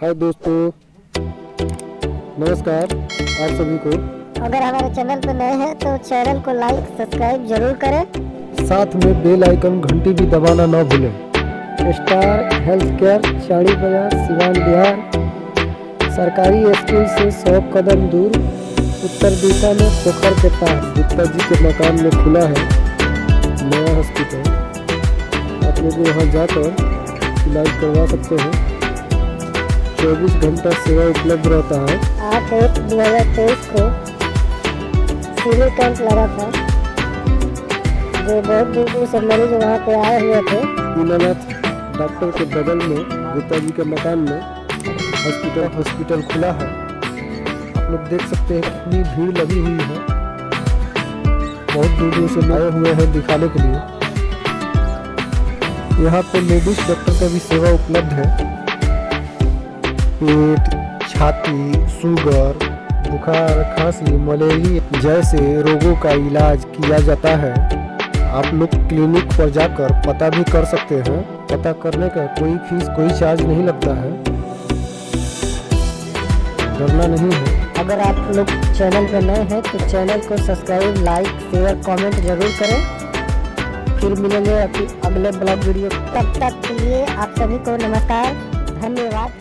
हाय दोस्तों, नमस्कार आप सभी को। अगर हमारे चैनल पर नए हैं तो चैनल को लाइक सब्सक्राइब जरूर करें। साथ में बेल आइकन घंटी भी दबाना ना भूलें। स्टार हेल्थ केयर, चाड़ी बाजार, सिवान, बिहार। सरकारी स्कूल से 100 कदम दूर उत्तर दिशा में पोखर के पास गुप्ता जी के मकान में खुला है नया हॉस्पिटल। आप लोग वहाँ जाकर इलाज करवा सकते हैं। 24 घंटा सेवा उपलब्ध रहता है। 8/1/2023 को सिविल कैंप लगा था, जो बहुत दूर दूर से मरीज वहाँ पे आए हुए थे। दीनानाथ डॉक्टर के बगल में गुप्ता जी के मकान में हॉस्पिटल खुला है। आप लोग देख सकते हैं कितनी भीड़ लगी हुई है। बहुत दूर दूर से आए हुए हैं दिखाने के लिए। यहाँ पे लेडीज डॉक्टर का भी सेवा उपलब्ध है। पेट, छाती, शुगर, बुखार, खांसी, मलेरिया जैसे रोगों का इलाज किया जाता है। आप लोग क्लिनिक पर जाकर पता भी कर सकते हैं। पता करने का कोई फीस, कोई चार्ज नहीं लगता है। डरना नहीं है। अगर आप लोग चैनल पर नए हैं तो चैनल को सब्सक्राइब, लाइक, शेयर, कमेंट जरूर करें। फिर मिलेंगे अगले ब्लॉग वीडियो। तब तक के लिए आप सभी को नमस्कार, धन्यवाद।